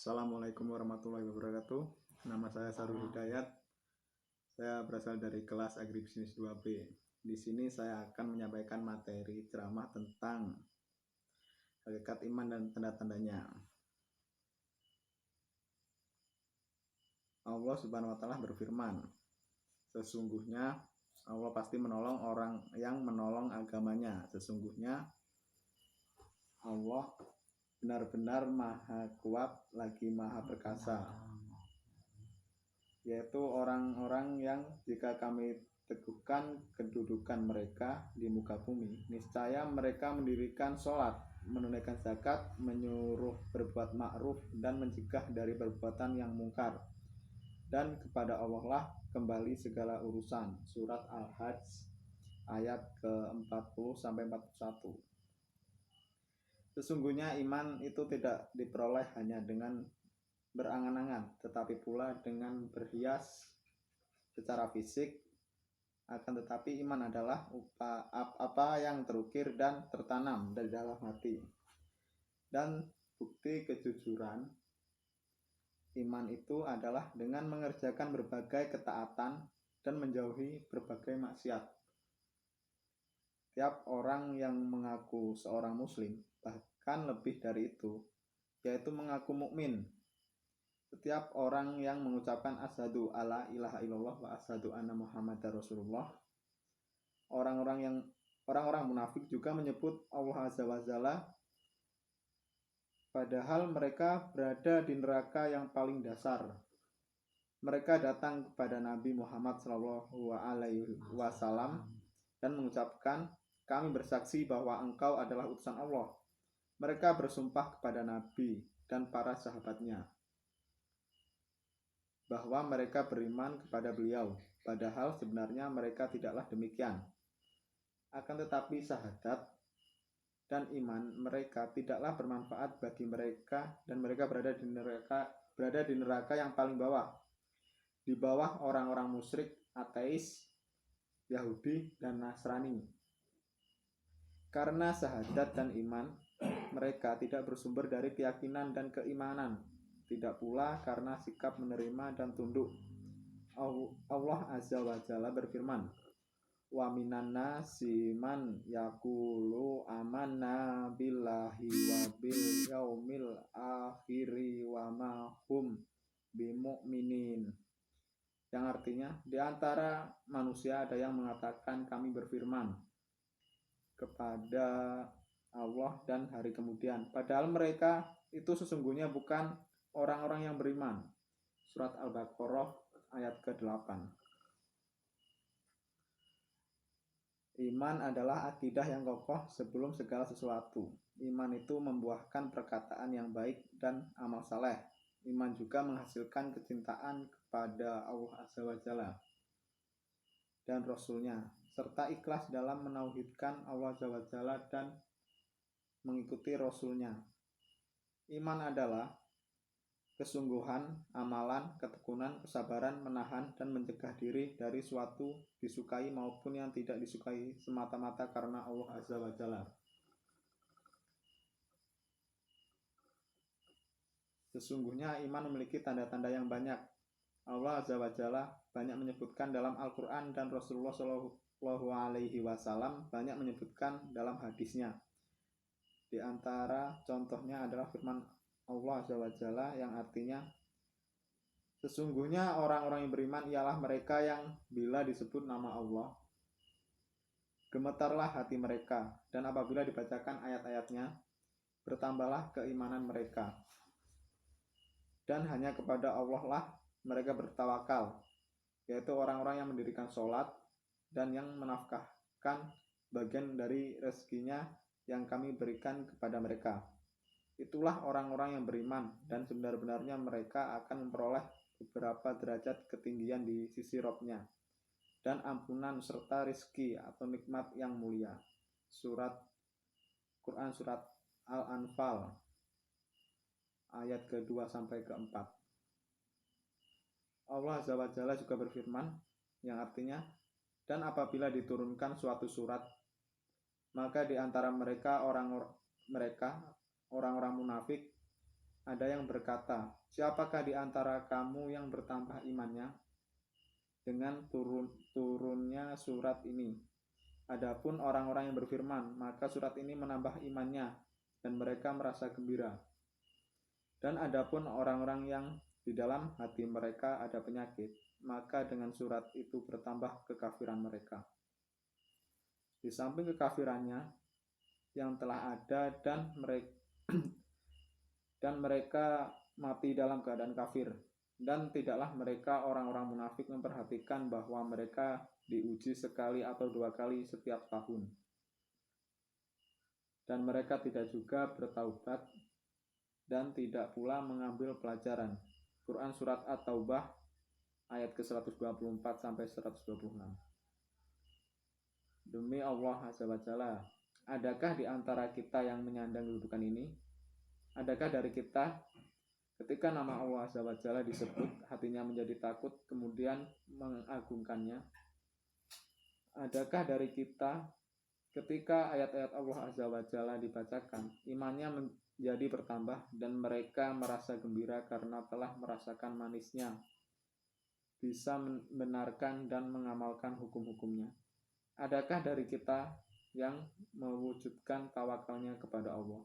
Assalamualaikum warahmatullahi wabarakatuh. Nama saya Sarul Hidayat. Saya berasal dari kelas Agribisnis 2B. Di sini saya akan menyampaikan materi ceramah tentang hakikat iman dan tanda-tandanya. Allah Subhanahu wa taala berfirman, sesungguhnya Allah pasti menolong orang yang menolong agamanya. Sesungguhnya Allah benar-benar maha kuat lagi maha perkasa, yaitu orang-orang yang jika kami teguhkan kedudukan mereka di muka bumi, niscaya mereka mendirikan sholat, menunaikan zakat, menyuruh berbuat ma'ruf dan mencegah dari perbuatan yang mungkar, dan kepada Allah lah kembali segala urusan. Surat Al-Hajj ayat ke-40-41. Sesungguhnya iman itu tidak diperoleh hanya dengan berangan-angan, tetapi pula dengan berhias secara fisik. Akan tetapi iman adalah apa yang terukir dan tertanam dari dalam hati. Dan bukti kejujuran iman itu adalah dengan mengerjakan berbagai ketaatan dan menjauhi berbagai maksiat. Tiap orang yang mengaku seorang muslim, bahkan lebih dari itu, yaitu mengaku mukmin. Setiap orang yang mengucapkan asyhadu alla ilaha illallah wa asyhadu anna muhammadar rasulullah. Orang-orang munafik juga menyebut Allah azza wa jalla, padahal mereka berada di neraka yang paling dasar. Mereka datang kepada Nabi Muhammad SAW dan mengucapkan, kami bersaksi bahwa engkau adalah utusan Allah. Mereka bersumpah kepada Nabi dan para sahabatnya bahwa mereka beriman kepada beliau, padahal sebenarnya mereka tidaklah demikian. Akan tetapi syahadat dan iman mereka tidaklah bermanfaat bagi mereka, dan mereka berada di neraka yang paling bawah, di bawah orang-orang musyrik, ateis, Yahudi, dan Nasrani. Karena syahadat dan iman mereka tidak bersumber dari keyakinan dan keimanan, tidak pula karena sikap menerima dan tunduk. Allah azza wa jalla berfirman, wa minan nasi man yaqulu amanna billahi wa bil yaumil akhiri wa ma hum bimu'minin. Yang artinya, di antara manusia ada yang mengatakan kami berfirman kepada Allah dan hari kemudian, padahal mereka itu sesungguhnya bukan orang-orang yang beriman. Surat Al-Baqarah ayat ke-8. Iman adalah akidah yang kokoh sebelum segala sesuatu. Iman itu membuahkan perkataan yang baik dan amal saleh. Iman juga menghasilkan kecintaan kepada Allah azza wa jalla dan Rasulnya, serta ikhlas dalam menauhidkan Allah azza wa jalla dan mengikuti Rasulnya. Iman adalah kesungguhan, amalan, ketekunan, kesabaran, menahan dan mencegah diri dari suatu disukai maupun yang tidak disukai semata-mata karena Allah azza wa jalla. Sesungguhnya iman memiliki tanda-tanda yang banyak. Allah azza wa jalla banyak menyebutkan dalam Al-Quran, dan Rasulullah SAW banyak menyebutkan dalam hadisnya. Di antara contohnya adalah firman Allah azza wa jalla yang artinya, sesungguhnya orang-orang yang beriman ialah mereka yang bila disebut nama Allah, gemetarlah hati mereka, dan apabila dibacakan ayat-ayatnya, bertambahlah keimanan mereka. Dan hanya kepada Allah lah mereka bertawakal, yaitu orang-orang yang mendirikan sholat dan yang menafkahkan bagian dari rezekinya yang kami berikan kepada mereka. Itulah orang-orang yang beriman, dan sebenar-benarnya mereka akan memperoleh beberapa derajat ketinggian di sisi Rabb-nya dan ampunan serta rizki atau nikmat yang mulia. Quran Surat Al-Anfal ayat ke-2 sampai ke-4. Allah azza wa jalla juga berfirman yang artinya, dan apabila diturunkan suatu surat, maka di antara mereka orang-orang munafik Ada yang berkata, siapakah di antara kamu yang bertambah imannya dengan turunnya surat ini? Adapun orang-orang yang berfirman, maka surat ini menambah imannya dan mereka merasa gembira. Dan adapun orang-orang yang di dalam hati mereka ada penyakit, maka dengan surat itu bertambah kekafiran mereka. Di samping kekafirannya yang telah ada dan mereka mati dalam keadaan kafir, dan tidaklah mereka orang-orang munafik memperhatikan bahwa mereka diuji sekali atau 2 kali setiap tahun, dan mereka tidak juga bertaubat dan tidak pula mengambil pelajaran. Quran Surat At-Taubah ayat ke-124 sampai 126. Demi Allah Azza wa Jalla, adakah di antara kita yang menyandang kedudukan ini? Adakah dari kita ketika nama Allah Azza wa Jalla disebut hatinya menjadi takut kemudian mengagungkannya? Adakah dari kita ketika ayat-ayat Allah Azza wa Jalla dibacakan imannya menjadi bertambah dan mereka merasa gembira karena telah merasakan manisnya bisa membenarkan dan mengamalkan hukum-hukumnya? Adakah dari kita yang mewujudkan tawakalnya kepada Allah,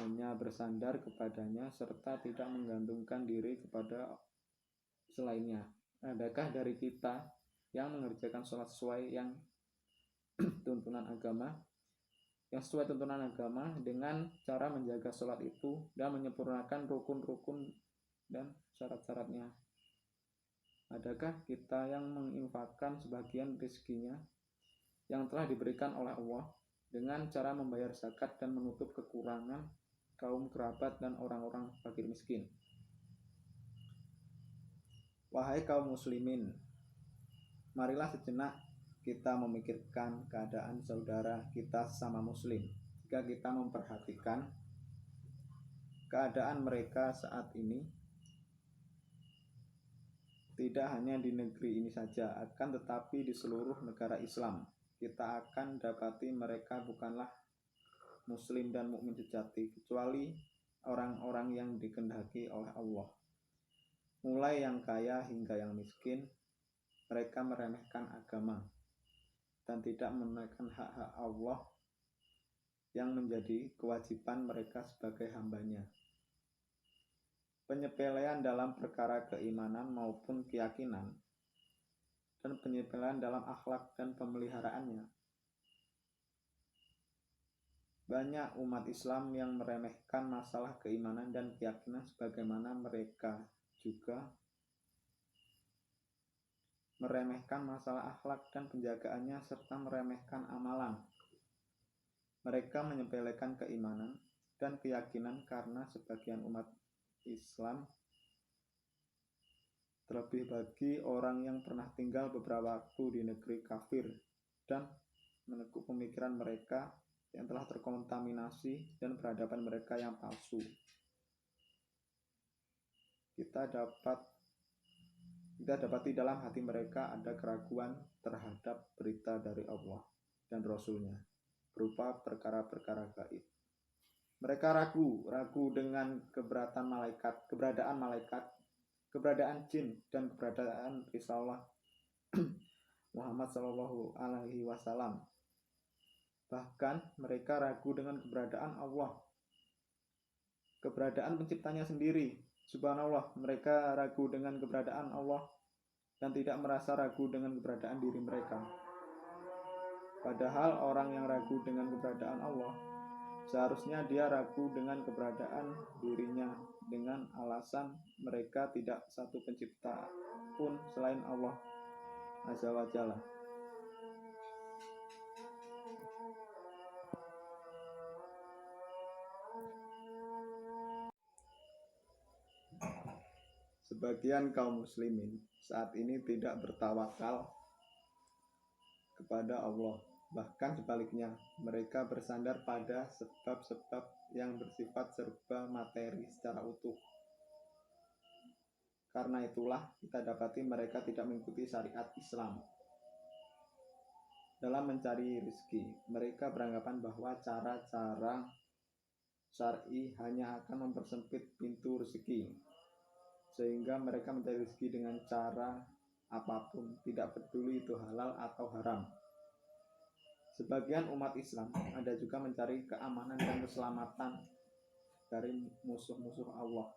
hanya bersandar kepadanya serta tidak menggantungkan diri kepada selainnya? Adakah dari kita yang mengerjakan sholat sesuai tuntunan agama dengan cara menjaga sholat itu dan menyempurnakan rukun-rukun dan syarat-syaratnya? Adakah kita yang menginfakkan sebagian rezekinya yang telah diberikan oleh Allah dengan cara membayar zakat dan menutup kekurangan kaum kerabat dan orang-orang fakir miskin? Wahai kaum muslimin, marilah sejenak kita memikirkan keadaan saudara kita sesama muslim. Jika kita memperhatikan keadaan mereka saat ini, tidak hanya di negeri ini saja, akan tetapi di seluruh negara Islam, kita akan dapati mereka bukanlah muslim dan mukmin sejati, kecuali orang-orang yang dikehendaki oleh Allah. Mulai yang kaya hingga yang miskin, mereka meremehkan agama dan tidak menaikkan hak-hak Allah yang menjadi kewajiban mereka sebagai hambanya. Penyepelean dalam perkara keimanan maupun keyakinan, dan penyepelean dalam akhlak dan pemeliharaannya. Banyak umat Islam yang meremehkan masalah keimanan dan keyakinan sebagaimana mereka juga meremehkan masalah akhlak dan penjagaannya serta meremehkan amalan. Mereka menyepelekan keimanan dan keyakinan karena sebagian umat Islam, terlebih bagi orang yang pernah tinggal beberapa waktu di negeri kafir dan menekuk pemikiran mereka yang telah terkontaminasi dan peradaban mereka yang palsu. Kita dapati dalam hati mereka ada keraguan terhadap berita dari Allah dan Rasul-Nya berupa perkara-perkara gaib. Mereka ragu dengan keberadaan malaikat, keberadaan jin, dan keberadaan risalah Muhammad Shallallahu Alaihi Wasallam. Bahkan mereka ragu dengan keberadaan Allah, keberadaan penciptanya sendiri. Subhanallah, mereka ragu dengan keberadaan Allah dan tidak merasa ragu dengan keberadaan diri mereka. Padahal orang yang ragu dengan keberadaan Allah, seharusnya dia ragu dengan keberadaan dirinya dengan alasan mereka tidak satu pencipta pun selain Allah Azza wa Jalla. Sebagian kaum muslimin saat ini tidak bertawakal kepada Allah. Bahkan sebaliknya, mereka bersandar pada sebab-sebab yang bersifat serba materi secara utuh. Karena itulah kita dapati mereka tidak mengikuti syariat Islam. Dalam mencari rezeki, mereka beranggapan bahwa cara-cara syar'i hanya akan mempersempit pintu rezeki, sehingga mereka mencari rezeki dengan cara apapun, tidak peduli itu halal atau haram. Sebagian umat Islam ada juga mencari keamanan dan keselamatan dari musuh-musuh Allah,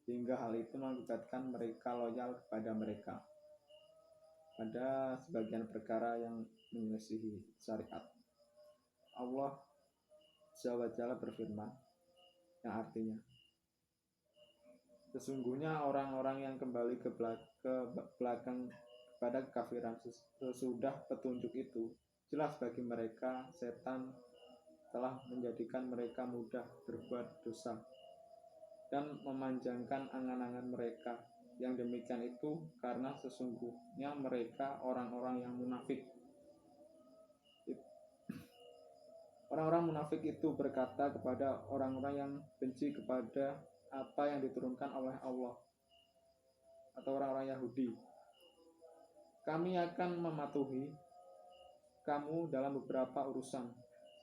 sehingga hal itu mengakibatkan mereka loyal kepada mereka pada sebagian perkara yang menyelisihi syariat. Allah Subhanahu berfirman, yang artinya, sesungguhnya orang-orang yang kembali ke belakang kepada kekafiran sesudah petunjuk itu, jelas bagi mereka setan telah menjadikan mereka mudah berbuat dosa dan memanjangkan angan-angan mereka. Yang demikian itu karena sesungguhnya mereka orang-orang yang munafik. Orang-orang munafik itu berkata kepada orang-orang yang benci kepada apa yang diturunkan oleh Allah, atau orang-orang Yahudi, kami akan mematuhi kamu dalam beberapa urusan,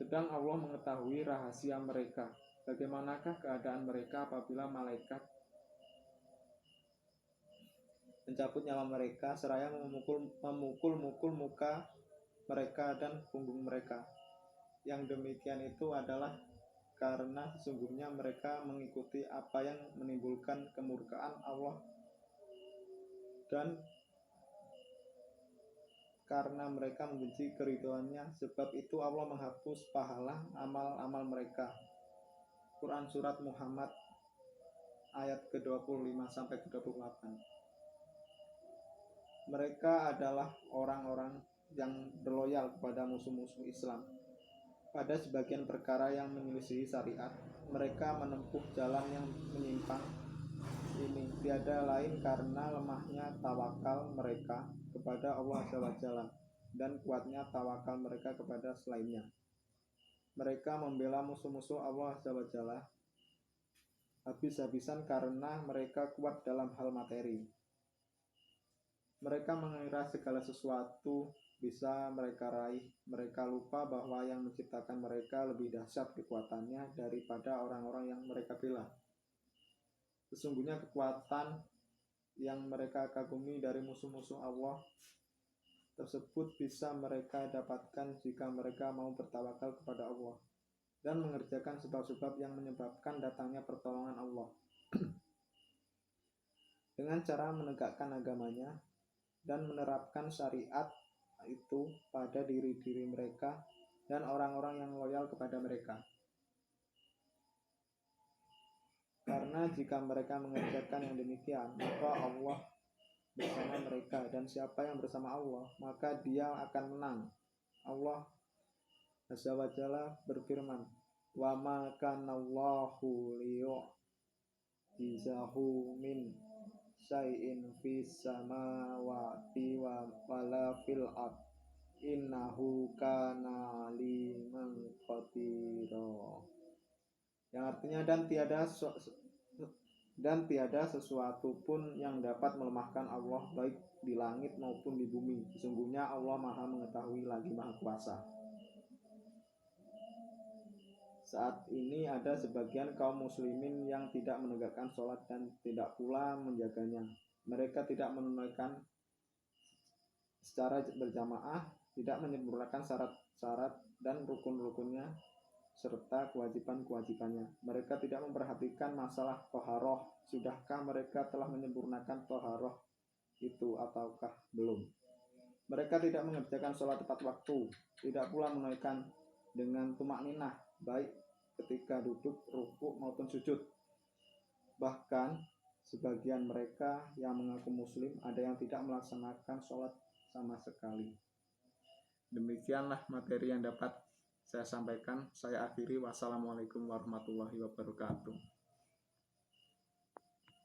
sedang Allah mengetahui rahasia mereka. Bagaimanakah keadaan mereka apabila malaikat mencabut nyawa mereka seraya memukul muka mereka dan punggung mereka? Yang demikian itu adalah karena sesungguhnya mereka mengikuti apa yang menimbulkan kemurkaan Allah, dan karena mereka membenci keridhoannya, sebab itu Allah menghapus pahala amal-amal mereka. Quran Surat Muhammad ayat ke-25 sampai ke-28. Mereka adalah orang-orang yang berloyal kepada musuh-musuh Islam. Pada sebagian perkara yang menyelisihi syariat, mereka menempuh jalan yang menyimpang ini tiada lain karena lemahnya tawakal mereka kepada Allah SWT dan kuatnya tawakal mereka kepada selainnya. Mereka membela musuh-musuh Allah SWT habis-habisan karena mereka kuat dalam hal materi. Mereka mengira segala sesuatu bisa mereka raih. Mereka lupa bahwa yang menciptakan mereka lebih dahsyat kekuatannya daripada orang-orang yang mereka bela. Sesungguhnya kekuatan yang mereka kagumi dari musuh-musuh Allah tersebut bisa mereka dapatkan jika mereka mau bertawakal kepada Allah dan mengerjakan sebab-sebab yang menyebabkan datangnya pertolongan Allah dengan cara menegakkan agamanya dan menerapkan syariat itu pada diri-diri mereka dan orang-orang yang loyal kepada mereka. Karena jika mereka mengerjakan yang demikian, maka Allah bersama mereka, dan siapa yang bersama Allah, maka dia akan menang. Allah Azza wa Jalla berfirman, "Wa ma kana Allahu liyu'jizahu min syai'in fis samawati wala fil ard innahu kana aliman qadira." Yang artinya, dan tiada sesuatu pun yang dapat melemahkan Allah baik di langit maupun di bumi. Sesungguhnya Allah Maha mengetahui lagi Maha Kuasa. Saat ini ada sebagian kaum muslimin yang tidak menegakkan sholat dan tidak pula menjaganya. Mereka tidak menunaikan secara berjamaah, tidak menyempurnakan syarat-syarat dan rukun-rukunnya serta kewajiban-kewajibannya. Mereka tidak memperhatikan masalah toharoh. Sudahkah mereka telah menyempurnakan toharoh itu ataukah belum? Mereka tidak mengerjakan sholat tepat waktu, tidak pula menunaikan dengan tumakninah, baik ketika duduk, rukuk maupun sujud. Bahkan sebagian mereka yang mengaku muslim ada yang tidak melaksanakan sholat sama sekali. Demikianlah materi yang dapat saya sampaikan. Saya akhiri. Wassalamualaikum warahmatullahi wabarakatuh.